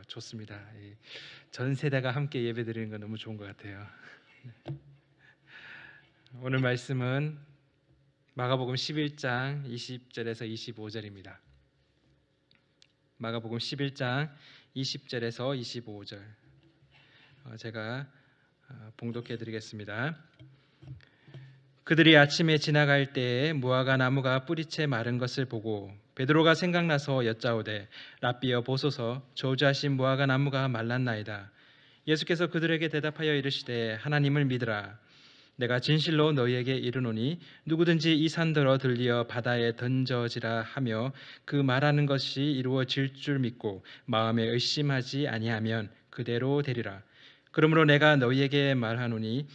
좋습니다. 전 세대가 함께 예배드리는 건 너무 좋은 것 같아요. 오늘 말씀은 마가복음 11장 20절에서 25절입니다. 마가복음 11장 20절에서 25절 제가 봉독해 드리겠습니다. 그들이 아침에 지나갈 때에 무화과 나무가 뿌리채 마른 것을 보고 베드로가 생각나서 여짜오되 랍비여 보소서 저주하신 무화과 나무가 말랐나이다. 예수께서 그들에게 대답하여 이르시되 하나님을 믿으라. 내가 진실로 너희에게 이르노니 누구든지 이 산더러 들리어 바다에 던져지라 하며 그 말하는 것이 이루어질 줄 믿고 마음에 의심하지 아니하면 그대로 되리라. 그러므로 내가 너희에게 말하노니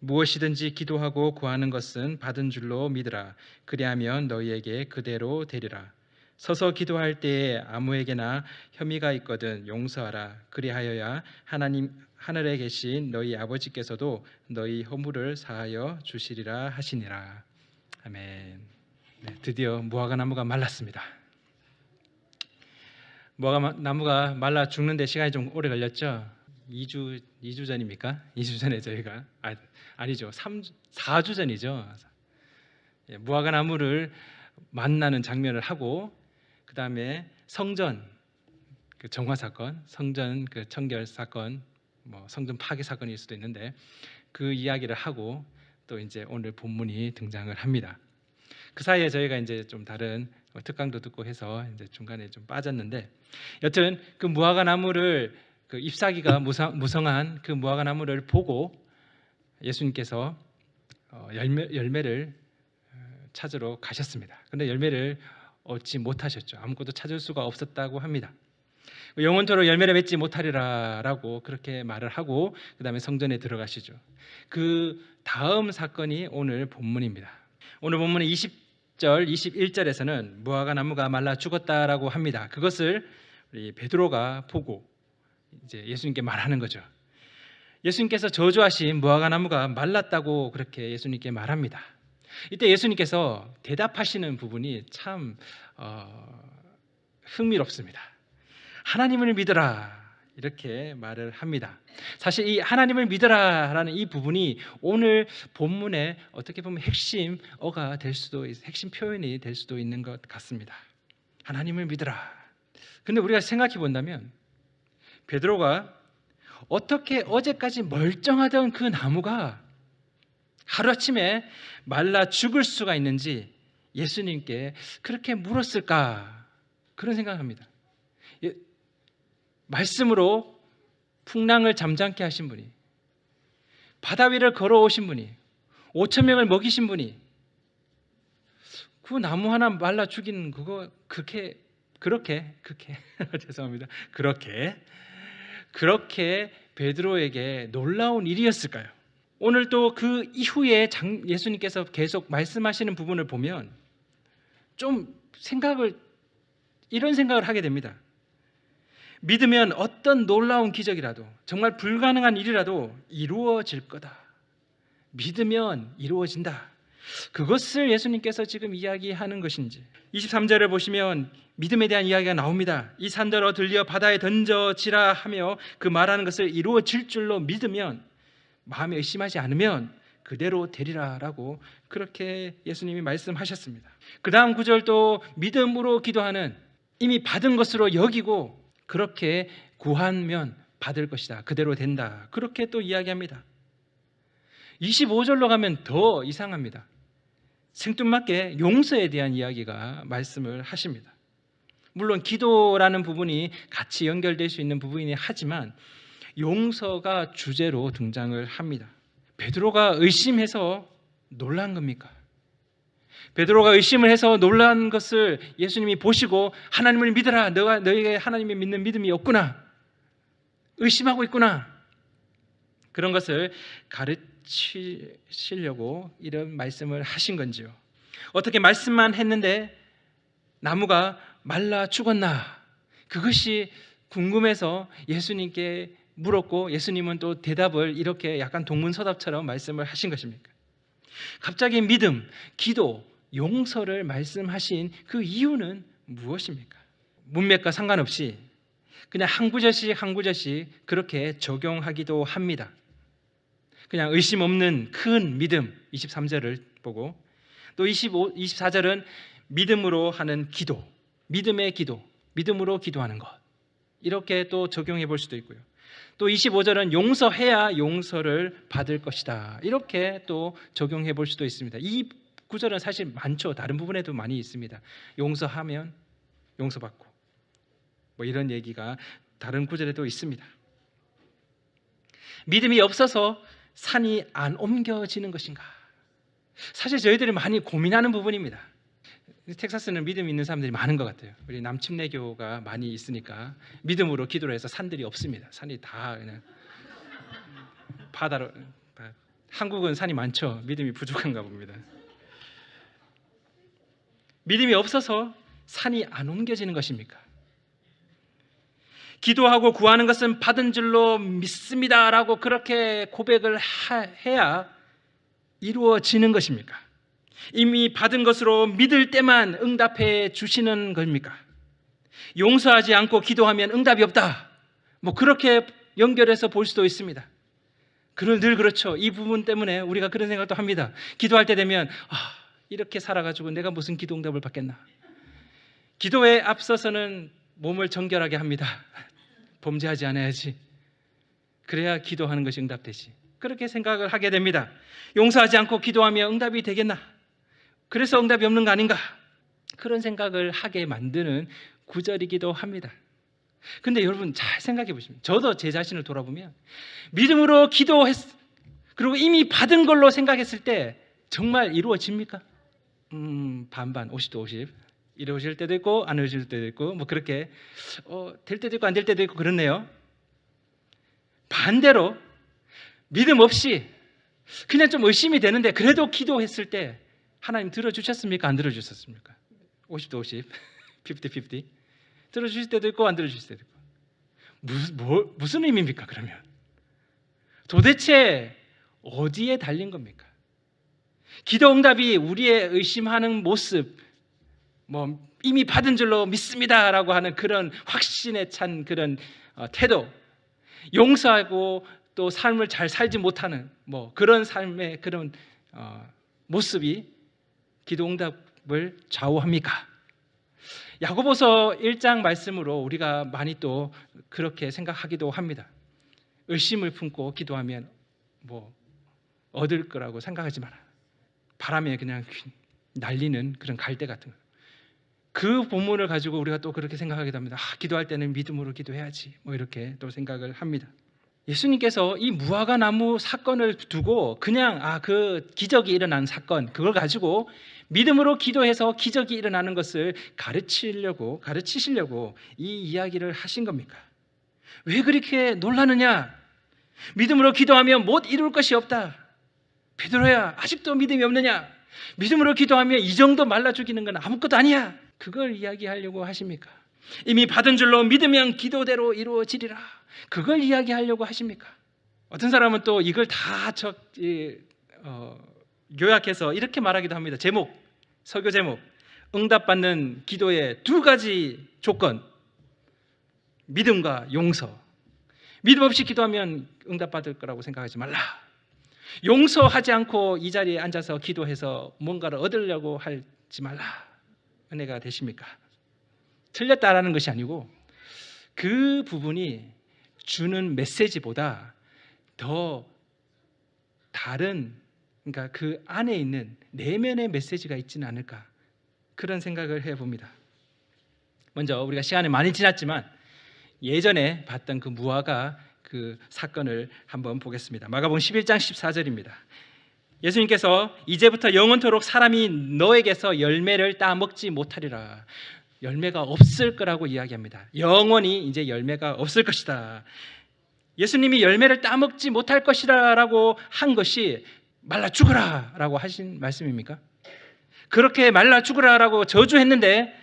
무엇이든지 기도하고 구하는 것은 받은 줄로 믿으라. 그리하면 너희에게 그대로 되리라. 서서 기도할 때에 아무에게나 혐의가 있거든 용서하라. 그리하여야 하늘에 계신 너희 아버지께서도 너희 허물을 사하여 주시리라 하시니라. 아멘. 네, 드디어 무화과 나무가 말랐습니다. 무화과 나무가 말라 죽는데 시간이 좀 오래 걸렸죠. 2주 전입니까? 2주 전에 저희가 아니죠. 4주 전이죠. 무화과 나무를 만나는 장면을 하고 그 다음에 성전 그 정화 사건, 성전 그 청결 사건, 성전 파괴 사건일 수도 있는데 그 이야기를 하고 또 이제 오늘 본문이 등장을 합니다. 그 사이에 저희가 이제 좀 다른 특강도 듣고 해서 이제 중간에 좀 빠졌는데 여튼 그 무화과 나무를 그 잎사귀가 무성한 그 무화과 나무를 보고 예수님께서 열매를 찾으러 가셨습니다. 그런데 열매를 얻지 못하셨죠. 아무것도 찾을 수가 없었다고 합니다. 영원토록 열매를 맺지 못하리라라고 그렇게 말을 하고 그 다음에 성전에 들어가시죠. 그 다음 사건이 오늘 본문입니다. 오늘 본문의 20절, 21절에서는 무화과 나무가 말라 죽었다라고 합니다. 그것을 우리 베드로가 보고 이제 예수님께 말하는 거죠. 예수님께서 저주하신 무화과 나무가 말랐다고 그렇게 예수님께 말합니다. 이때 예수님께서 대답하시는 부분이 참 흥미롭습니다. 하나님을 믿으라 이렇게 말을 합니다. 사실 이 하나님을 믿으라라는 이 부분이 오늘 본문의 어떻게 보면 핵심어가 될 수도 핵심 표현이 될 수도 있는 것 같습니다. 하나님을 믿으라. 근데 우리가 생각해 본다면 베드로가 어떻게 어제까지 멀쩡하던 그 나무가 하루아침에 말라 죽을 수가 있는지 예수님께 그렇게 물었을까 그런 생각합니다. 말씀으로 풍랑을 잠잠케 하신 분이, 바다 위를 걸어오신 분이, 5천 명을 먹이신 분이 그 나무 하나 말라 죽이는 그거 그렇게 죄송합니다. 그렇게 베드로에게 놀라운 일이었을까요? 오늘 또 그 이후에 예수님께서 계속 말씀하시는 부분을 보면 좀 이런 생각을 하게 됩니다. 믿으면 어떤 놀라운 기적이라도 정말 불가능한 일이라도 이루어질 거다. 믿으면 이루어진다. 그것을 예수님께서 지금 이야기하는 것인지 23절을 보시면 믿음에 대한 이야기가 나옵니다. 이 산더러 들려 바다에 던져지라 하며 그 말하는 것을 이루어질 줄로 믿으면 마음에 의심하지 않으면 그대로 되리라라고 그렇게 예수님이 말씀하셨습니다. 그 다음 구절도 믿음으로 기도하는 이미 받은 것으로 여기고 그렇게 구하면 받을 것이다. 그대로 된다. 그렇게 또 이야기합니다. 25절로 가면 더 이상합니다. 생뚱맞게 용서에 대한 이야기가 말씀을 하십니다. 물론 기도라는 부분이 같이 연결될 수 있는 부분이긴 하지만 용서가 주제로 등장을 합니다. 베드로가 의심해서 놀란 겁니까? 베드로가 의심을 해서 놀란 것을 예수님이 보시고 하나님을 믿으라. 너희에게 하나님을 믿는 믿음이 없구나. 의심하고 있구나. 그런 것을 가르치시려고 이런 말씀을 하신 건지요. 어떻게 말씀만 했는데 나무가 말라 죽었나? 그것이 궁금해서 예수님께 물었고 예수님은 또 대답을 이렇게 약간 동문서답처럼 말씀을 하신 것입니까? 갑자기 믿음, 기도, 용서를 말씀하신 그 이유는 무엇입니까? 문맥과 상관없이 그냥 한 구절씩 한 구절씩 그렇게 적용하기도 합니다. 그냥 의심 없는 큰 믿음 23절을 보고, 또 24절은 믿음으로 하는 기도, 믿음의 기도, 믿음으로 기도하는 것, 이렇게 또 적용해 볼 수도 있고요. 또 25절은 용서해야 용서를 받을 것이다, 이렇게 또 적용해 볼 수도 있습니다. 이 구절은 사실 많죠. 다른 부분에도 많이 있습니다. 용서하면 용서받고, 뭐 이런 얘기가 다른 구절에도 있습니다. 믿음이 없어서 산이 안 옮겨지는 것인가? 사실 저희들이 많이 고민하는 부분입니다. 텍사스는 믿음 있는 사람들이 많은 것 같아요. 우리 남침내교가 많이 있으니까 믿음으로 기도를 해서 산들이 없습니다. 산이 다 그냥 바다로. 한국은 산이 많죠. 믿음이 부족한가 봅니다. 믿음이 없어서 산이 안 옮겨지는 것입니까? 기도하고 구하는 것은 받은 줄로 믿습니다라고 그렇게 고백을 해야 이루어지는 것입니까? 이미 받은 것으로 믿을 때만 응답해 주시는 겁니까? 용서하지 않고 기도하면 응답이 없다, 뭐 그렇게 연결해서 볼 수도 있습니다. 늘 그렇죠. 이 부분 때문에 우리가 그런 생각도 합니다. 기도할 때 되면 이렇게 살아가지고 내가 무슨 기도 응답을 받겠나. 기도에 앞서서는 몸을 정결하게 합니다. 범죄하지 않아야지, 그래야 기도하는 것이 응답되지, 그렇게 생각을 하게 됩니다. 용서하지 않고 기도하면 응답이 되겠나, 그래서 응답이 없는 거 아닌가, 그런 생각을 하게 만드는 구절이기도 합니다. 근데 여러분 잘 생각해 보시면, 저도 제 자신을 돌아보면 믿음으로 그리고 이미 받은 걸로 생각했을 때 정말 이루어집니까? 반반, 50도 50. 이루어질 때도 있고 안 이루어질 때도 있고, 뭐 그렇게 될 때도 있고 안 될 때도 있고 그렇네요. 반대로 믿음 없이 그냥 좀 의심이 되는데 그래도 기도했을 때 하나님 들어주셨습니까? 안 들어주셨습니까? 50도 50, 50-50. 들어주실 때도 있고 안 들어주실 때도 있고. 무슨 의미입니까? 그러면 도대체 어디에 달린 겁니까? 기도 응답이 우리의 의심하는 모습, 뭐 이미 받은 줄로 믿습니다라고 하는 그런 확신에 찬 그런 태도, 용서하고 또 삶을 잘 살지 못하는 뭐 그런 삶의 그런 모습이 기도 응답을 좌우합니까? 야고보서 1장 말씀으로 우리가 많이 또 그렇게 생각하기도 합니다. 의심을 품고 기도하면 뭐 얻을 거라고 생각하지 마라. 바람에 그냥 날리는 그런 갈대 같은 거. 그 본문을 가지고 우리가 또 그렇게 생각하기도 합니다. 기도할 때는 믿음으로 기도해야지, 뭐 이렇게 또 생각을 합니다. 예수님께서 이 무화과 나무 사건을 두고 그냥 그 기적이 일어난 사건, 그걸 가지고 믿음으로 기도해서 기적이 일어나는 것을 가르치시려고 이 이야기를 하신 겁니까? 왜 그렇게 놀라느냐? 믿음으로 기도하면 못 이룰 것이 없다. 베드로야, 아직도 믿음이 없느냐? 믿음으로 기도하면 이 정도 말라 죽이는 건 아무것도 아니야. 그걸 이야기하려고 하십니까? 이미 받은 줄로 믿으면 기도대로 이루어지리라, 그걸 이야기하려고 하십니까? 어떤 사람은 또 이걸 다 요약해서 이렇게 말하기도 합니다. 설교 제목, 응답받는 기도의 두 가지 조건, 믿음과 용서. 믿음 없이 기도하면 응답받을 거라고 생각하지 말라. 용서하지 않고 이 자리에 앉아서 기도해서 뭔가를 얻으려고 하지 말라. 은혜가 되십니까? 틀렸다라는 것이 아니고 그 부분이 주는 메시지보다 더 다른, 그러니까 그 안에 있는 내면의 메시지가 있지는 않을까, 그런 생각을 해봅니다. 먼저 우리가 시간이 많이 지났지만 예전에 봤던 그 무화과 그 사건을 한번 보겠습니다. 마가복음 11장 14절입니다. 예수님께서 이제부터 영원토록 사람이 너에게서 열매를 따먹지 못하리라. 열매가 없을 거라고 이야기합니다. 영원히 이제 열매가 없을 것이다. 예수님이 열매를 따먹지 못할 것이다 라고 한 것이 말라 죽어라 라고 하신 말씀입니까? 그렇게 말라 죽어라 라고 저주했는데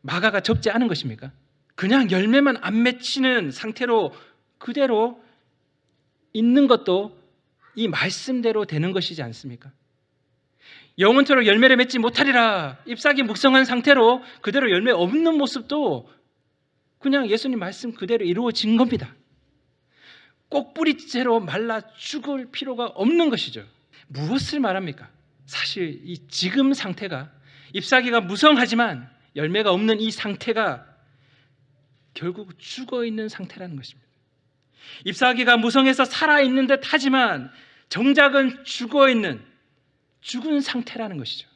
마가가 적지 않은 것입니까? 그냥 열매만 안 맺히는 상태로 그대로 있는 것도 이 말씀대로 되는 것이지 않습니까? 영원토록 열매를 맺지 못하리라, 잎사귀 묵성한 상태로 그대로 열매 없는 모습도 그냥 예수님 말씀 그대로 이루어진 겁니다. 꼭 뿌리째로 말라 죽을 필요가 없는 것이죠. 무엇을 말합니까? 사실 이 지금 상태가, 잎사귀가 무성하지만 열매가 없는 이 상태가 결국 죽어있는 상태라는 것입니다. 잎사귀가 무성해서 살아있는 듯 하지만 정작은 죽은 상태라는 것이죠.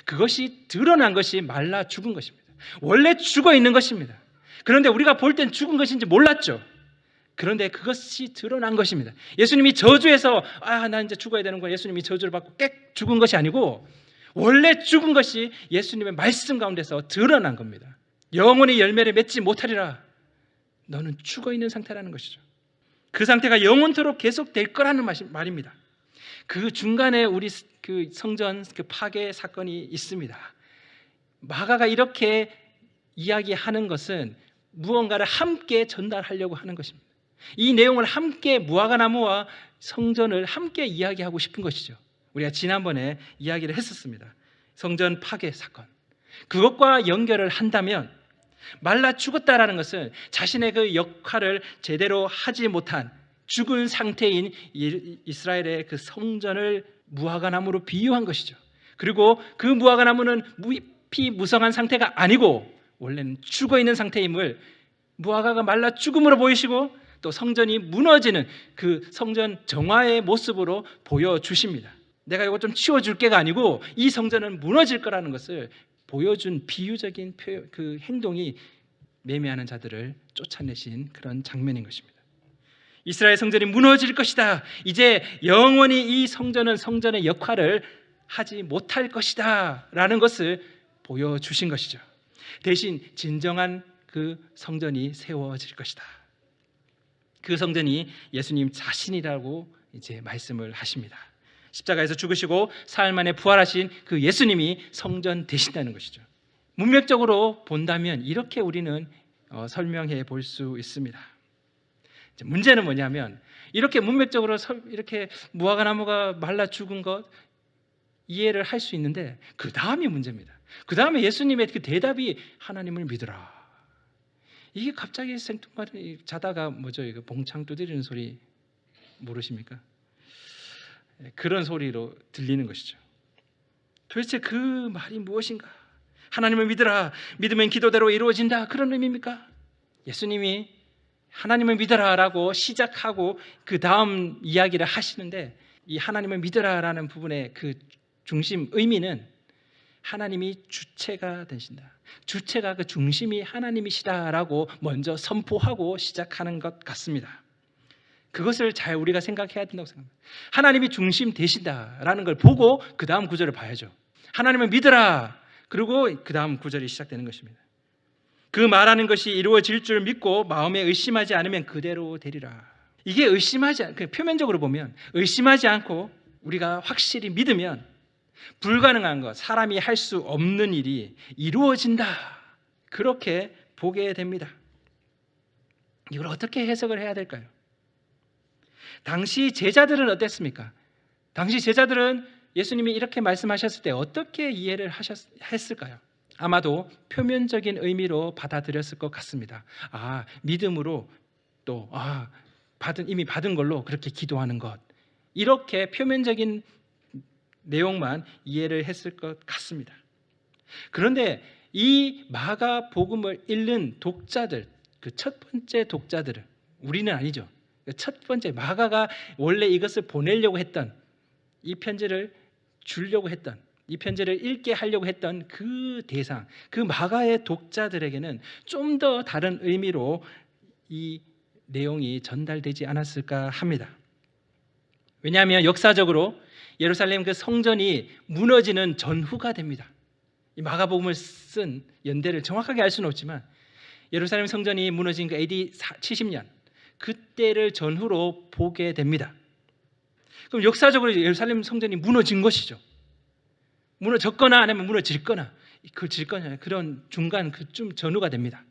그것이 드러난 것이 말라 죽은 것입니다. 원래 죽어있는 것입니다. 그런데 우리가 볼 땐 죽은 것인지 몰랐죠. 그런데 그것이 드러난 것입니다. 예수님이 저주해서 나 이제 죽어야 되는구나, 예수님이 저주를 받고 깨 죽은 것이 아니고 원래 죽은 것이 예수님의 말씀 가운데서 드러난 겁니다. 영원히 열매를 맺지 못하리라. 너는 죽어있는 상태라는 것이죠. 그 상태가 영원토록 계속될 거라는 말입니다. 그 중간에 우리 그 성전 그 파괴 사건이 있습니다. 마가가 이렇게 이야기하는 것은 무언가를 함께 전달하려고 하는 것입니다. 이 내용을 함께, 무화과나무와 성전을 함께 이야기하고 싶은 것이죠. 우리가 지난번에 이야기를 했었습니다. 성전 파괴 사건. 그것과 연결을 한다면 말라 죽었다라는 것은 자신의 그 역할을 제대로 하지 못한 죽은 상태인 이스라엘의 그 성전을 무화과나무로 비유한 것이죠. 그리고 그 무화과나무는 무성한 상태가 아니고 원래는 죽어있는 상태임을 무화과가 말라 죽음으로 보이시고 또 성전이 무너지는 그 성전 정화의 모습으로 보여주십니다. 내가 이거 좀 치워줄게가 아니고 이 성전은 무너질 거라는 것을 보여준 비유적인 그 행동이 매매하는 자들을 쫓아내신 그런 장면인 것입니다. 이스라엘 성전이 무너질 것이다. 이제 영원히 이 성전은 성전의 역할을 하지 못할 것이다 라는 것을 보여주신 것이죠. 대신 진정한 그 성전이 세워질 것이다. 그 성전이 예수님 자신이라고 이제 말씀을 하십니다. 십자가에서 죽으시고 사흘 만에 부활하신 그 예수님이 성전 되신다는 것이죠. 문맥적으로 본다면 이렇게 우리는 설명해 볼 수 있습니다. 문제는 뭐냐면 이렇게 문맥적으로 이렇게 무화과나무가 말라 죽은 것 이해를 할 수 있는데 그 다음이 문제입니다. 그 다음에 예수님의 그 대답이 하나님을 믿으라. 이게 갑자기 생뚱맞은 자다가 뭐죠? 이거 봉창 두드리는 소리 모르십니까? 그런 소리로 들리는 것이죠. 도대체 그 말이 무엇인가? 하나님을 믿으라. 믿으면 기도대로 이루어진다. 그런 의미입니까? 예수님이 하나님을 믿으라라고 시작하고 그 다음 이야기를 하시는데 이 하나님을 믿으라라는 부분의 그 중심 의미는 하나님이 주체가 되신다. 주체가 그 중심이 하나님이시다라고 먼저 선포하고 시작하는 것 같습니다. 그것을 잘 우리가 생각해야 된다고 생각합니다. 하나님이 중심 되신다라는 걸 보고 그 다음 구절을 봐야죠. 하나님을 믿으라. 그리고 그 다음 구절이 시작되는 것입니다. 그 말하는 것이 이루어질 줄 믿고 마음에 의심하지 않으면 그대로 되리라. 이게 표면적으로 보면 의심하지 않고 우리가 확실히 믿으면 불가능한 것, 사람이 할 수 없는 일이 이루어진다. 그렇게 보게 됩니다. 이걸 어떻게 해석을 해야 될까요? 당시 제자들은 어땠습니까? 당시 제자들은 예수님이 이렇게 말씀하셨을 때 어떻게 이해를 했을까요? 아마도 표면적인 의미로 받아들였을 것 같습니다. 믿음으로 또 이미 받은 걸로 그렇게 기도하는 것, 이렇게 표면적인 내용만 이해를 했을 것 같습니다. 그런데 이 마가복음을 읽는 독자들, 그 첫 번째 독자들은 우리는 아니죠. 첫 번째 마가가 원래 이것을 보내려고 했던, 이 편지를 주려고 했던, 이 편지를 읽게 하려고 했던 그 대상, 그 마가의 독자들에게는 좀 더 다른 의미로 이 내용이 전달되지 않았을까 합니다. 왜냐하면 역사적으로 예루살렘 그 성전이 무너지는 전후가 됩니다. 이 마가복음을 쓴 연대를 정확하게 알 수는 없지만 예루살렘 성전이 무너진 그 AD 70년 그때를 전후로 보게 됩니다. 그럼 역사적으로 예루살렘 성전이 무너진 것이죠. 무너졌거나 아니면 무너질거나 그런 중간 그쯤 전후가 됩니다.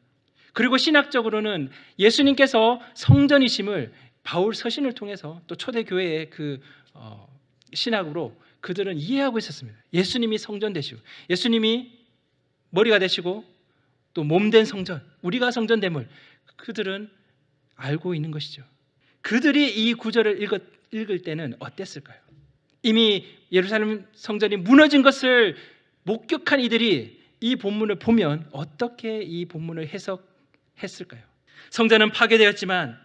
그리고 신학적으로는 예수님께서 성전이심을 바울 서신을 통해서 또 초대교회의 그 신학으로 그들은 이해하고 있었습니다. 예수님이 성전 되시고 예수님이 머리가 되시고 또 몸된 성전, 우리가 성전됨을 그들은 알고 있는 것이죠. 그들이 이 구절을 읽을 때는 어땠을까요? 이미 예루살렘 성전이 무너진 것을 목격한 이들이 이 본문을 보면 어떻게 이 본문을 해석했을까요? 성전은 파괴되었지만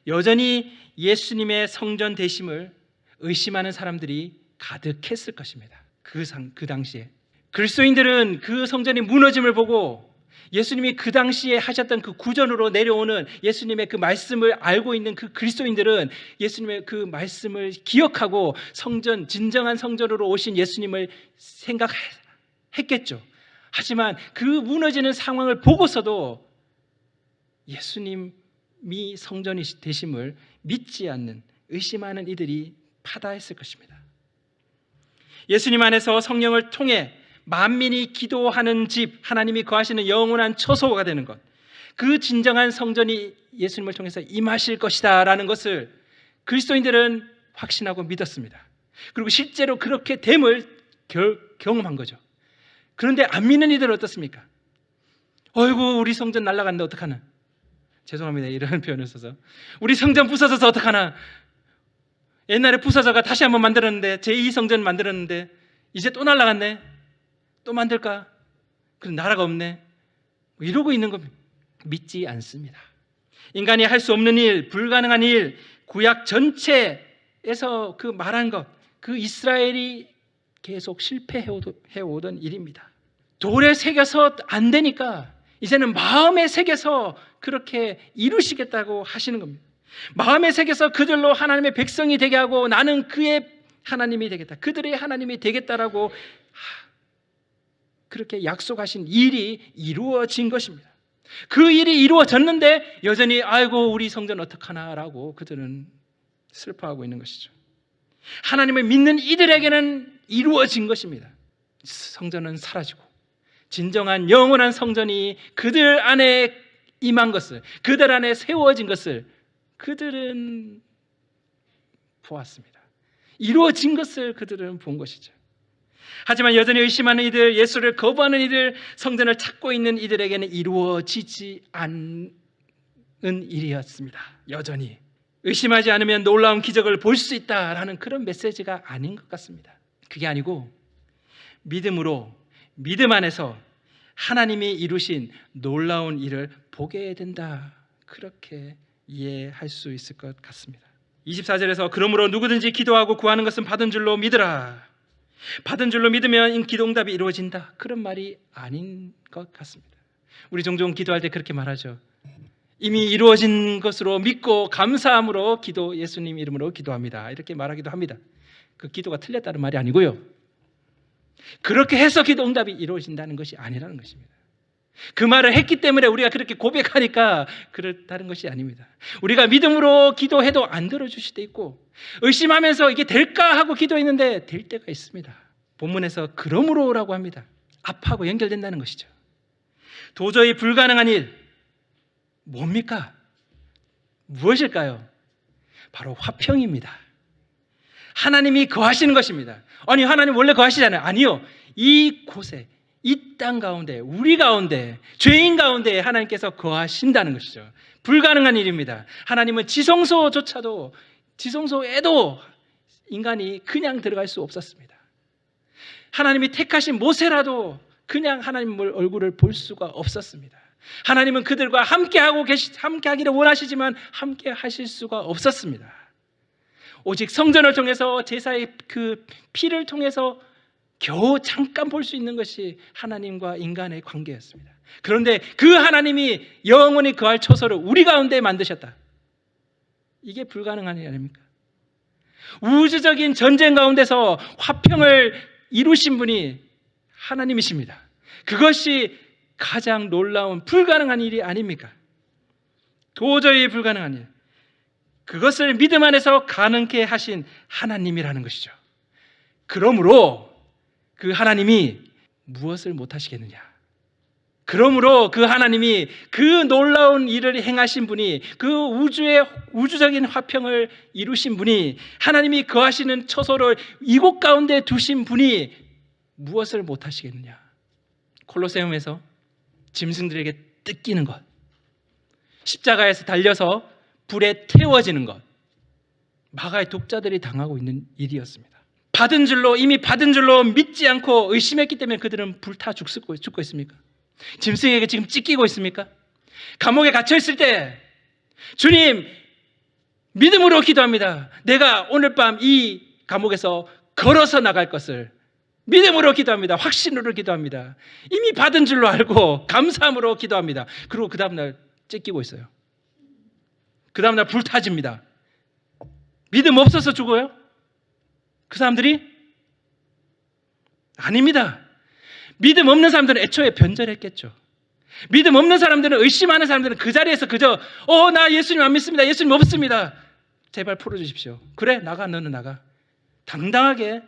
여전히 예수님의 성전 되심을 의심하는 사람들이 가득했을 것입니다. 그 당시에 그리스도인들은 그 성전이 무너짐을 보고 예수님이 그 당시에 하셨던 그 구전으로 내려오는 예수님의 그 말씀을 알고 있는 그 그리스도인들은 예수님의 그 말씀을 기억하고 성전, 진정한 성전으로 오신 예수님을 생각했겠죠. 하지만 그 무너지는 상황을 보고서도 예수님이 성전이 되심을 믿지 않는, 의심하는 이들이 파다했을 것입니다. 예수님 안에서 성령을 통해 만민이 기도하는 집, 하나님이 거하시는 영원한 처소가 되는 것, 그 진정한 성전이 예수님을 통해서 임하실 것이다 라는 것을 그리스도인들은 확신하고 믿었습니다. 그리고 실제로 그렇게 됨을 경험한 거죠. 그런데 안 믿는 이들은 어떻습니까? 어이구, 우리 성전 날아갔는데 어떡하나. 죄송합니다, 이런 표현을 써서. 우리 성전 부서져서 어떡하나. 옛날에 부서져가 다시 한번 만들었는데, 제2성전 만들었는데 이제 또 날아갔네. 또 만들까? 그럼 나라가 없네. 이러고 있는 거 믿지 않습니다. 인간이 할 수 없는 일, 불가능한 일, 구약 전체에서 그 말한 것, 그 이스라엘이 계속 실패해오던 일입니다. 돌에 새겨서 안 되니까 이제는 마음에 새겨서 그렇게 이루시겠다고 하시는 겁니다. 마음에 새겨서 그들로 하나님의 백성이 되게 하고 나는 그의 하나님이 되겠다, 그들의 하나님이 되겠다라고 그렇게 약속하신 일이 이루어진 것입니다. 그 일이 이루어졌는데 여전히 아이고 우리 성전 어떡하나라고 그들은 슬퍼하고 있는 것이죠. 하나님을 믿는 이들에게는 이루어진 것입니다. 성전은 사라지고 진정한 영원한 성전이 그들 안에 임한 것을, 그들 안에 세워진 것을 그들은 보았습니다. 이루어진 것을 그들은 본 것이죠. 하지만 여전히 의심하는 이들, 예수를 거부하는 이들, 성전을 찾고 있는 이들에게는 이루어지지 않은 일이었습니다. 여전히 의심하지 않으면 놀라운 기적을 볼 수 있다라는 그런 메시지가 아닌 것 같습니다. 그게 아니고 믿음으로, 믿음 안에서 하나님이 이루신 놀라운 일을 보게 된다, 그렇게 이해할 수 있을 것 같습니다. 24절에서 그러므로 누구든지 기도하고 구하는 것은 받은 줄로 믿으라, 받은 줄로 믿으면 기도응답이 이루어진다, 그런 말이 아닌 것 같습니다. 우리 종종 기도할 때 그렇게 말하죠. 이미 이루어진 것으로 믿고 감사함으로 예수님 이름으로 기도합니다, 이렇게 말하기도 합니다. 그 기도가 틀렸다는 말이 아니고요, 그렇게 해서 기도응답이 이루어진다는 것이 아니라는 것입니다. 그 말을 했기 때문에 우리가 그렇게 고백하니까 그렇다는 것이 아닙니다. 우리가 믿음으로 기도해도 안 들어주실 때 있고, 의심하면서 이게 될까 하고 기도했는데 될 때가 있습니다. 본문에서 그러므로라고 합니다. 앞하고 연결된다는 것이죠. 도저히 불가능한 일 뭡니까? 무엇일까요? 바로 화평입니다. 하나님이 거하시는 것입니다. 아니, 하나님 원래 거하시잖아요. 아니요, 이곳에, 이 땅 가운데, 우리 가운데, 죄인 가운데 하나님께서 거하신다는 것이죠. 불가능한 일입니다. 하나님은 지성소에도 인간이 그냥 들어갈 수 없었습니다. 하나님이 택하신 모세라도 그냥 하나님 얼굴을 볼 수가 없었습니다. 하나님은 그들과 함께하기를 원하시지만 함께 하실 수가 없었습니다. 오직 성전을 통해서, 제사의 그 피를 통해서 겨우 잠깐 볼 수 있는 것이 하나님과 인간의 관계였습니다. 그런데 그 하나님이 영원히 거할 처소를 우리 가운데 만드셨다. 이게 불가능한 일 아닙니까? 우주적인 전쟁 가운데서 화평을 이루신 분이 하나님이십니다. 그것이 가장 놀라운 불가능한 일이 아닙니까? 도저히 불가능한 일, 그것을 믿음 안에서 가능케 하신 하나님이라는 것이죠. 그러므로 그 하나님이 무엇을 못하시겠느냐? 그러므로 그 하나님이 그 놀라운 일을 행하신 분이, 그 우주적인 화평을 이루신 분이, 하나님이 거하시는 처소를 이곳 가운데 두신 분이 무엇을 못하시겠느냐? 콜로세움에서 짐승들에게 뜯기는 것, 십자가에서 달려서 불에 태워지는 것, 마가의 독자들이 당하고 있는 일이었습니다. 이미 받은 줄로 믿지 않고 의심했기 때문에 그들은 불타 죽고 있습니까? 짐승에게 지금 찢기고 있습니까? 감옥에 갇혀 있을 때 주님, 믿음으로 기도합니다. 내가 오늘 밤 이 감옥에서 걸어서 나갈 것을 믿음으로 기도합니다. 확신으로 기도합니다. 이미 받은 줄로 알고 감사함으로 기도합니다. 그리고 그 다음날 찢기고 있어요. 그 다음날 불타집니다. 믿음 없어서 죽어요? 그 사람들이? 아닙니다. 믿음 없는 사람들은 애초에 변절했겠죠. 믿음 없는 사람들은, 의심하는 사람들은 그 자리에서 그저 나 예수님 안 믿습니다. 예수님 없습니다. 제발 풀어주십시오. 그래, 나가. 너는 나가. 당당하게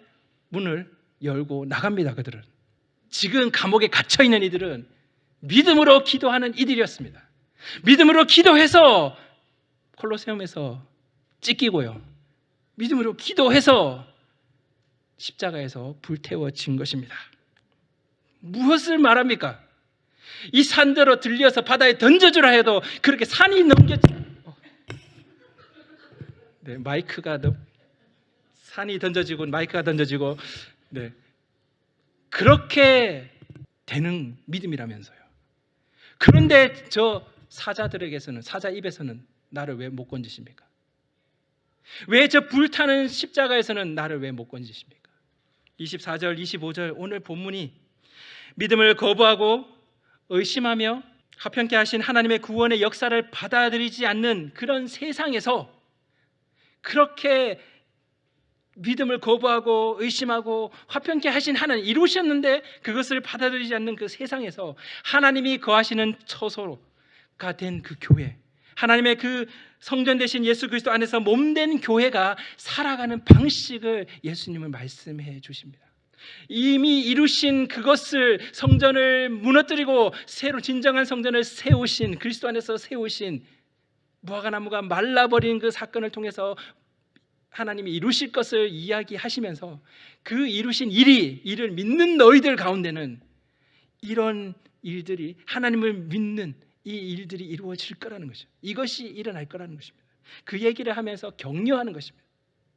문을 열고 나갑니다. 그들은. 지금 감옥에 갇혀있는 이들은 믿음으로 기도하는 이들이었습니다. 믿음으로 기도해서 콜로세움에서 찢기고요, 믿음으로 기도해서 십자가에서 불태워진 것입니다. 무엇을 말합니까? 이 산대로 들려서 바다에 던져주라 해도 그렇게 산이 네, 산이 던져지고 마이크가 던져지고, 네, 그렇게 되는 믿음이라면서요. 그런데 저 사자 입에서는 나를 왜 못 건지십니까? 왜 저 불타는 십자가에서는 나를 왜 못 건지십니까? 24절, 25절 오늘 본문이 믿음을 거부하고 의심하며 화평케 하신 하나님의 구원의 역사를 받아들이지 않는 그런 세상에서, 그렇게 믿음을 거부하고 의심하고 화평케 하신 하나님 이루셨는데 그것을 받아들이지 않는 그 세상에서 하나님이 거하시는 처소가 된 그 교회, 하나님의 그 성전 되신 예수 그리스도 안에서 몸된 교회가 살아가는 방식을 예수님은 말씀해 주십니다. 이미 이루신 그것을, 성전을 무너뜨리고 새로 진정한 성전을 세우신, 그리스도 안에서 세우신, 무화과나무가 말라버린 그 사건을 통해서 하나님이 이루실 것을 이야기하시면서 그 이루신 일을 믿는 너희들 가운데는 이런 일들이, 하나님을 믿는 이 일들이 이루어질 거라는 것이죠. 이것이 일어날 거라는 것입니다. 그 얘기를 하면서 격려하는 것입니다.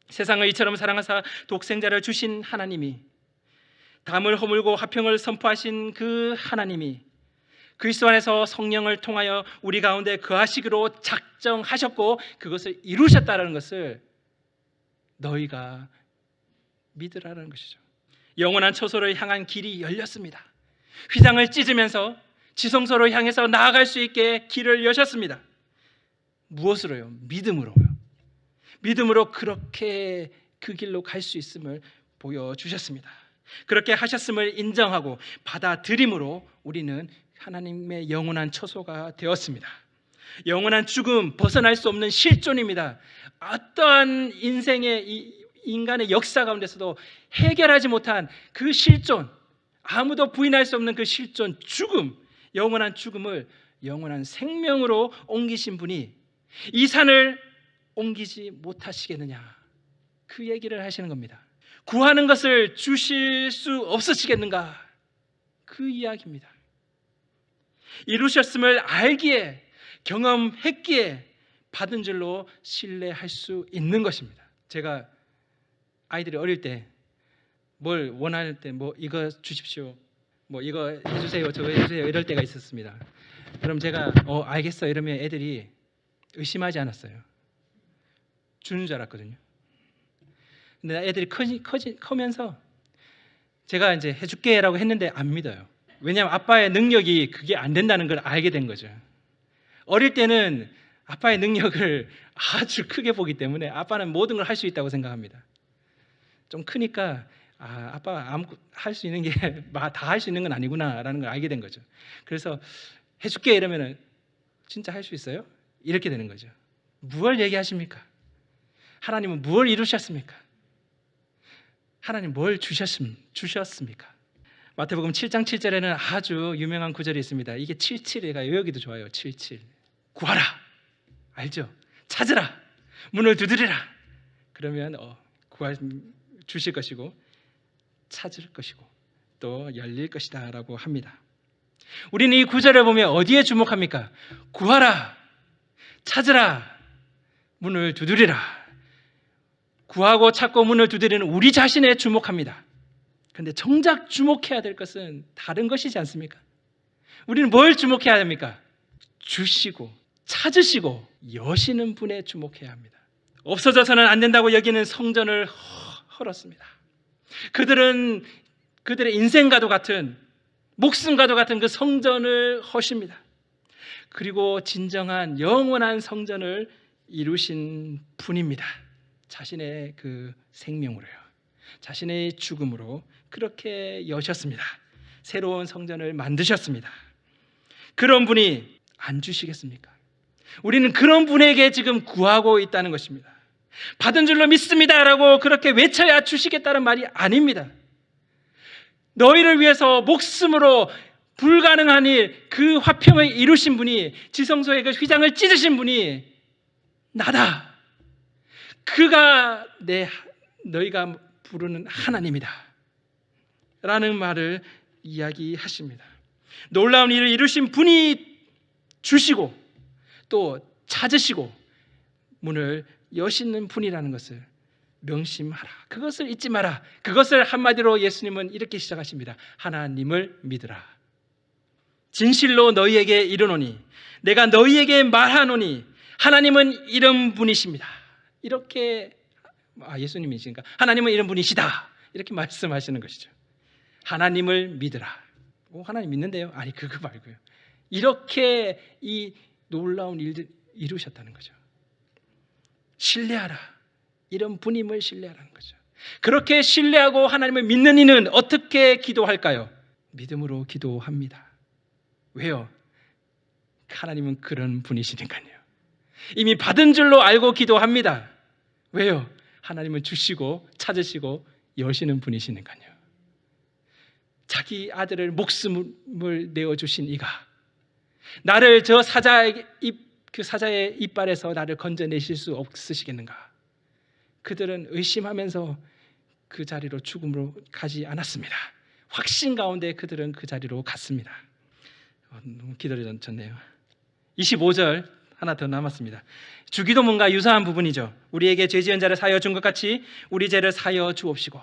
세상을 이처럼 사랑하사 독생자를 주신 하나님이, 담을 허물고 화평을 선포하신 그 하나님이 그리스도 안에서 성령을 통하여 우리 가운데 거하시기로 작정하셨고 그것을 이루셨다는 것을 너희가 믿으라는 것이죠. 영원한 처소를 향한 길이 열렸습니다. 휘장을 찢으면서 지성소로 향해서 나아갈 수 있게 길을 여셨습니다. 무엇으로요? 믿음으로요. 믿음으로 그렇게 그 길로 갈 수 있음을 보여주셨습니다. 그렇게 하셨음을 인정하고 받아들임으로 우리는 하나님의 영원한 처소가 되었습니다. 영원한 죽음, 벗어날 수 없는 실존입니다. 어떠한 인간의 역사 가운데서도 해결하지 못한 그 실존, 아무도 부인할 수 없는 그 실존, 죽음, 영원한 죽음을 영원한 생명으로 옮기신 분이 이 산을 옮기지 못하시겠느냐, 그 얘기를 하시는 겁니다. 구하는 것을 주실 수 없으시겠는가, 그 이야기입니다. 이루셨음을 알기에, 경험했기에 받은 줄로 신뢰할 수 있는 것입니다. 제가 아이들이 어릴 때 뭘 원할 때 이거 주십시오, 이거 해주세요, 저거 해주세요 이럴 때가 있었습니다. 그럼 제가 알겠어 이러면 애들이 의심하지 않았어요. 주는 줄 알았거든요. 근데 애들이 커면서 제가 이제 해줄게라고 했는데 안 믿어요. 왜냐하면 아빠의 능력이 그게 안 된다는 걸 알게 된 거죠. 어릴 때는 아빠의 능력을 아주 크게 보기 때문에 아빠는 모든 걸 할 수 있다고 생각합니다. 좀 크니까 아빠가 아무 할 수 있는 게 다 할 수 있는 건 아니구나라는 걸 알게 된 거죠. 그래서 해줄게 이러면은 진짜 할 수 있어요? 이렇게 되는 거죠. 무엇을 얘기하십니까? 하나님은 무엇을 이루셨습니까? 하나님 뭘 주셨습니까? 마태복음 7장 7절에는 아주 유명한 구절이 있습니다. 이게 77이가 외우기도 좋아요. 77. 구하라. 알죠? 찾으라. 문을 두드리라. 그러면 주실 것이고 찾을 것이고 또 열릴 것이다 라고 합니다. 우리는 이 구절을 보면 어디에 주목합니까? 구하라, 찾으라, 문을 두드리라. 구하고 찾고 문을 두드리는 우리 자신에 주목합니다. 그런데 정작 주목해야 될 것은 다른 것이지 않습니까? 우리는 뭘 주목해야 합니까? 주시고 찾으시고 여시는 분에 주목해야 합니다. 없어져서는 안 된다고 여기는 성전을 헐었습니다. 그들은 그들의 인생과도 같은, 목숨과도 같은 그 성전을 허십니다. 그리고 진정한 영원한 성전을 이루신 분입니다. 자신의 그 생명으로요, 자신의 죽음으로 그렇게 여셨습니다. 새로운 성전을 만드셨습니다. 그런 분이 안 주시겠습니까? 우리는 그런 분에게 지금 구하고 있다는 것입니다. 받은 줄로 믿습니다라고 그렇게 외쳐야 주시겠다는 말이 아닙니다. 너희를 위해서 목숨으로 불가능한 일, 그 화평을 이루신 분이, 지성소의 그 휘장을 찢으신 분이 나다. 그가 너희가 부르는 하나님이다 라는 말을 이야기하십니다. 놀라운 일을 이루신 분이 주시고 또 찾으시고 문을 여시는 분이라는 것을 명심하라. 그것을 잊지 마라. 그것을 한마디로 예수님은 이렇게 시작하십니다. 하나님을 믿으라. 진실로 너희에게 이르노니, 내가 너희에게 말하노니 하나님은 이런 분이십니다. 이렇게, 예수님이시니까 하나님은 이런 분이시다, 이렇게 말씀하시는 것이죠. 하나님을 믿으라. 하나님 믿는데요? 아니, 그거 말고요. 이렇게 이 놀라운 일들 이루셨다는 거죠. 신뢰하라. 이런 분임을 신뢰하라는 거죠. 그렇게 신뢰하고 하나님을 믿는 이는 어떻게 기도할까요? 믿음으로 기도합니다. 왜요? 하나님은 그런 분이시니까요. 이미 받은 줄로 알고 기도합니다. 왜요? 하나님은 주시고 찾으시고 여시는 분이시니까요. 자기 아들을 목숨을 내어주신 이가 나를 저 사자의 이빨에서 나를 건져내실 수 없으시겠는가? 그들은 의심하면서 그 자리로, 죽음으로 가지 않았습니다. 확신 가운데 그들은 그 자리로 갔습니다. 너무 기다려졌네요. 25절 하나 더 남았습니다. 주기도문과 유사한 부분이죠. 우리에게 죄 지은 자를 사하여 준 것 같이 우리 죄를 사하여 주옵시고.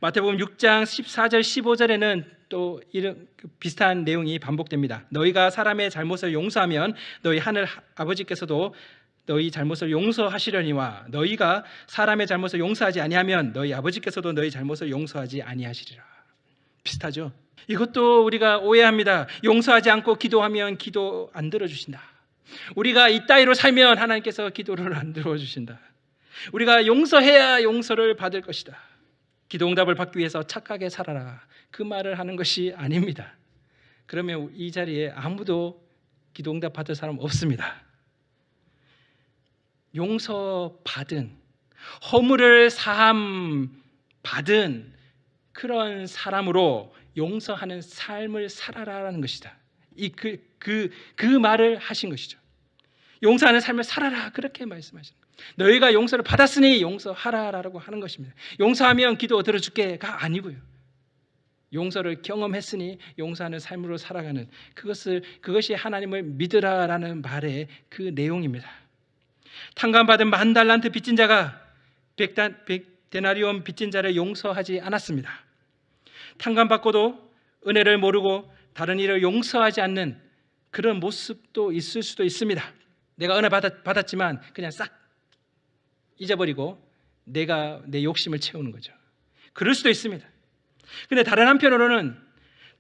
마태복음 6장 14절 15절에는 또 이런 비슷한 내용이 반복됩니다. 너희가 사람의 잘못을 용서하면 너희 하늘 아버지께서도 너희 잘못을 용서하시려니와 너희가 사람의 잘못을 용서하지 아니하면 너희 아버지께서도 너희 잘못을 용서하지 아니하시리라. 비슷하죠? 이것도 우리가 오해합니다. 용서하지 않고 기도하면 기도 안 들어주신다. 우리가 이따위로 살면 하나님께서 기도를 안 들어주신다. 우리가 용서해야 용서를 받을 것이다. 기도응답을 받기 위해서 착하게 살아라, 그 말을 하는 것이 아닙니다. 그러면 이 자리에 아무도 기도응답 받을 사람 없습니다. 용서받은, 허물을 사함 받은 그런 사람으로 용서하는 삶을 살아라라는 것이다. 그 말을 하신 것이죠. 용서하는 삶을 살아라, 그렇게 말씀하시는 거예요. 너희가 용서를 받았으니 용서하라라고 하는 것입니다. 용서하면 기도 들어줄게가 아니고요. 용서를 경험했으니 용서하는 삶으로 살아가는 그것이 하나님을 믿으라라는 말의 그 내용입니다. 탕감받은 10,000달란트 빚진 자가 100데나리온 빚진 자를 용서하지 않았습니다. 탕감받고도 은혜를 모르고 다른 이를 용서하지 않는 그런 모습도 있을 수도 있습니다. 내가 은혜 받았지만 그냥 싹 잊어버리고 내가 내 욕심을 채우는 거죠. 그럴 수도 있습니다. 그런데 다른 한편으로는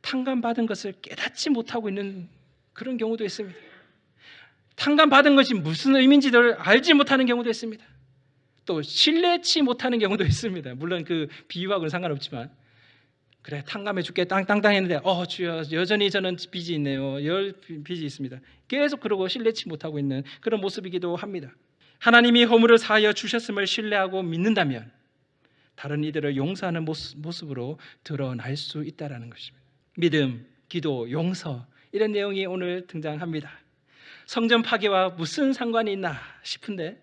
탕감받은 것을 깨닫지 못하고 있는 그런 경우도 있습니다. 탕감받은 것이 무슨 의미인지를 알지 못하는 경우도 있습니다. 또 신뢰치 못하는 경우도 있습니다. 물론 그 비유하고는 상관없지만, 그래 탕감해 줄게 땅땅땅 했는데 주여 여전히 저는 빚이 있네요. 빚이 있습니다. 계속 그러고 신뢰치 못하고 있는 그런 모습이기도 합니다. 하나님이 허물을 사하여 주셨음을 신뢰하고 믿는다면 다른 이들을 용서하는 모습으로 드러날 수 있다는 것입니다. 믿음, 기도, 용서, 이런 내용이 오늘 등장합니다. 성전 파괴와 무슨 상관이 있나 싶은데,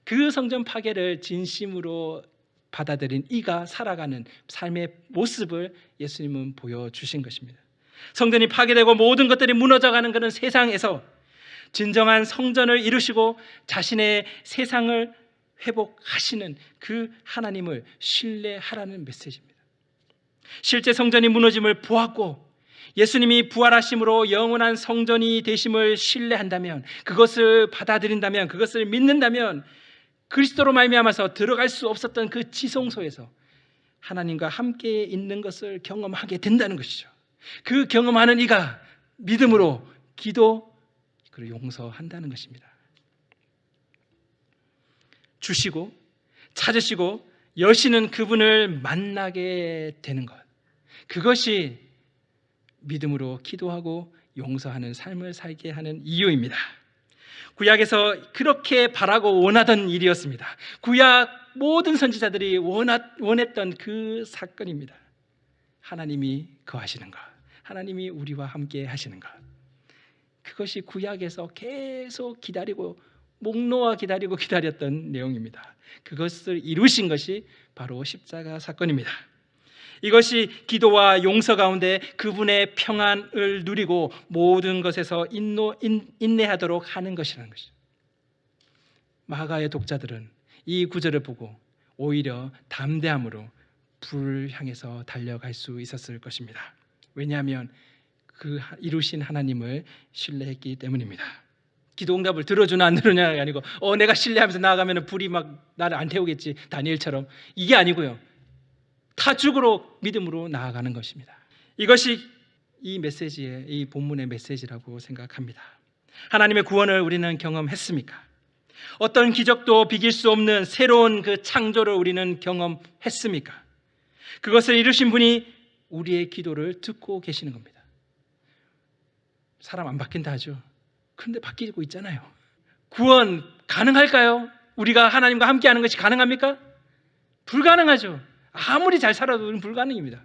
그 성전 파괴를 진심으로 받아들인 이가 살아가는 삶의 모습을 예수님은 보여주신 것입니다. 성전이 파괴되고 모든 것들이 무너져가는 그런 세상에서 진정한 성전을 이루시고 자신의 세상을 회복하시는 그 하나님을 신뢰하라는 메시지입니다. 실제 성전이 무너짐을 보았고 예수님이 부활하심으로 영원한 성전이 되심을 신뢰한다면, 그것을 받아들인다면, 그것을 믿는다면 그리스도로 말미암아서 들어갈 수 없었던 그 지성소에서 하나님과 함께 있는 것을 경험하게 된다는 것이죠. 그 경험하는 이가 믿음으로 기도 그리고 용서한다는 것입니다. 주시고 찾으시고 여시는 그분을 만나게 되는 것, 그것이 믿음으로 기도하고 용서하는 삶을 살게 하는 이유입니다. 구약에서 그렇게 바라고 원하던 일이었습니다. 구약 모든 선지자들이 원했던 그 사건입니다. 하나님이 거하시는 것, 하나님이 우리와 함께 하시는 것, 그것이 구약에서 계속 기다리고 목 놓아 기다렸던 내용입니다. 그것을 이루신 것이 바로 십자가 사건입니다. 이것이 기도와 용서 가운데 그분의 평안을 누리고 모든 것에서 인내하도록 하는 것이라는 것이죠. 마가의 독자들은 이 구절을 보고 오히려 담대함으로 불을 향해서 달려갈 수 있었을 것입니다. 왜냐하면 그 이루신 하나님을 신뢰했기 때문입니다. 기도 응답을 들어주나 안 들어주냐가 아니고 내가 신뢰하면서 나아가면 불이 막 나를 안 태우겠지, 다니엘처럼, 이게 아니고요, 타죽으로 믿음으로 나아가는 것입니다. 이것이 이 메시지의, 이 본문의 메시지라고 생각합니다. 하나님의 구원을 우리는 경험했습니까? 어떤 기적도 비길 수 없는 새로운 그 창조를 우리는 경험했습니까? 그것을 이루신 분이 우리의 기도를 듣고 계시는 겁니다. 사람 안 바뀐다 하죠. 그런데 바뀌고 있잖아요. 구원 가능할까요? 우리가 하나님과 함께하는 것이 가능합니까? 불가능하죠. 아무리 잘 살아도 불가능입니다.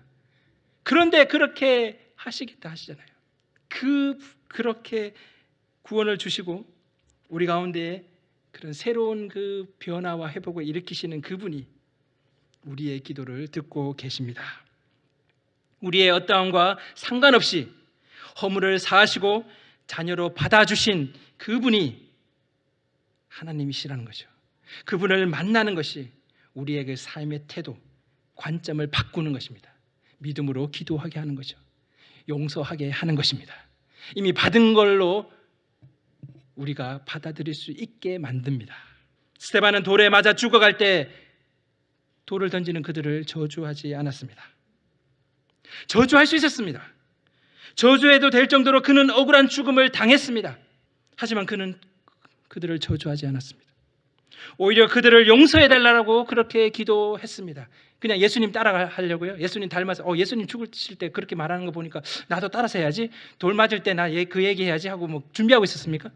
그런데 그렇게 하시겠다 하시잖아요. 그렇게 구원을 주시고 우리 가운데 그런 새로운 그 변화와 회복을 일으키시는 그분이 우리의 기도를 듣고 계십니다. 우리의 어떠함과 상관없이 허물을 사하시고 자녀로 받아주신 그분이 하나님이시라는 거죠. 그분을 만나는 것이 우리의 그 삶의 태도, 관점을 바꾸는 것입니다. 믿음으로 기도하게 하는 거죠. 용서하게 하는 것입니다. 이미 받은 걸로 우리가 받아들일 수 있게 만듭니다. 스데반은 돌에 맞아 죽어갈 때 돌을 던지는 그들을 저주하지 않았습니다. 저주할 수 있었습니다. 저주해도 될 정도로 그는 억울한 죽음을 당했습니다. 하지만 그는 그들을 저주하지 않았습니다. 오히려 그들을 용서해달라고 그렇게 기도했습니다. 그냥 예수님 따라하려고요. 예수님 닮아서 예수님 죽으실 때 그렇게 말하는 거 보니까 나도 따라서 해야지, 돌 맞을 때 나 그 얘기 해야지 하고 뭐 준비하고 있었습니까?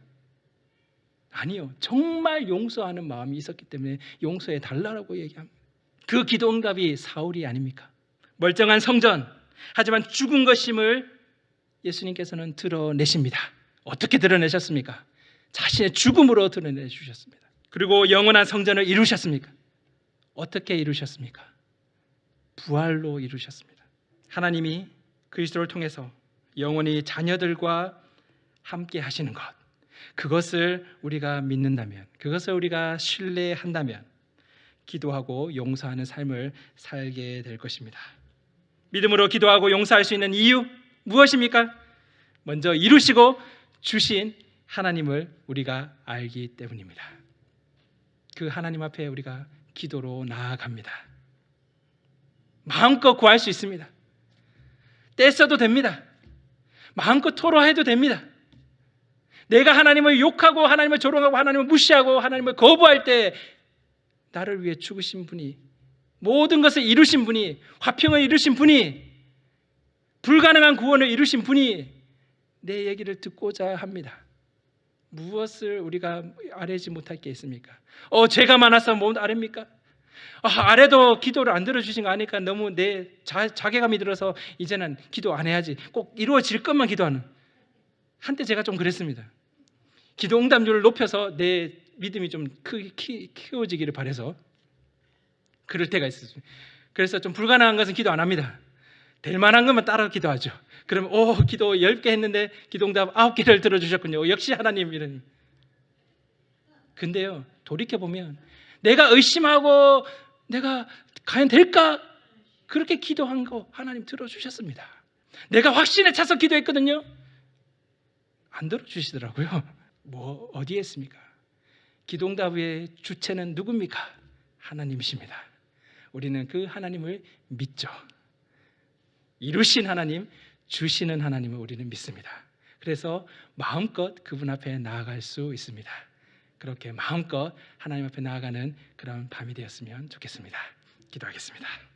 아니요. 정말 용서하는 마음이 있었기 때문에 용서해달라고 얘기합니다. 그 기도 응답이 사울이 아닙니까? 멀쩡한 성전, 하지만 죽은 것임을 예수님께서는 드러내십니다. 어떻게 드러내셨습니까? 자신의 죽음으로 드러내주셨습니다. 그리고 영원한 성전을 이루셨습니까? 어떻게 이루셨습니까? 부활로 이루셨습니다. 하나님이 그리스도를 통해서 영원히 자녀들과 함께 하시는 것, 그것을 우리가 믿는다면, 그것을 우리가 신뢰한다면 기도하고 용서하는 삶을 살게 될 것입니다. 믿음으로 기도하고 용서할 수 있는 이유 무엇입니까? 먼저 이루시고 주신 하나님을 우리가 알기 때문입니다. 그 하나님 앞에 우리가 기도로 나아갑니다. 마음껏 구할 수 있습니다. 떼써도 됩니다. 마음껏 토로해도 됩니다. 내가 하나님을 욕하고 하나님을 조롱하고 하나님을 무시하고 하나님을 거부할 때 나를 위해 죽으신 분이, 모든 것을 이루신 분이, 화평을 이루신 분이, 불가능한 구원을 이루신 분이 내 얘기를 듣고자 합니다. 무엇을 우리가 아뢰지 못할 게 있습니까? 죄가 많아서 못 아뢰입니까? 아래도 기도를 안 들어주신 거 아니까 너무 내 자괴감이 들어서 이제는 기도 안 해야지, 꼭 이루어질 것만 기도하는, 한때 제가 좀 그랬습니다. 기도 응답률을 높여서 내 믿음이 좀 키워지기를 바라서 그럴 때가 있었습니다. 그래서 좀 불가능한 것은 기도 안 합니다. 될 만한 것만 따라 기도하죠. 그러면 기도 10개 했는데 기도응답 9개를 들어주셨군요. 역시 하나님 이런. 근데요, 돌이켜보면 내가 의심하고 내가 과연 될까? 그렇게 기도한 거 하나님 들어주셨습니다. 내가 확신에 차서 기도했거든요. 안 들어주시더라고요. 어디에 있습니까? 기도응답의 주체는 누굽니까? 하나님이십니다. 우리는 그 하나님을 믿죠. 이루신 하나님, 주시는 하나님을 우리는 믿습니다. 그래서 마음껏 그분 앞에 나아갈 수 있습니다. 그렇게 마음껏 하나님 앞에 나아가는 그런 밤이 되었으면 좋겠습니다. 기도하겠습니다.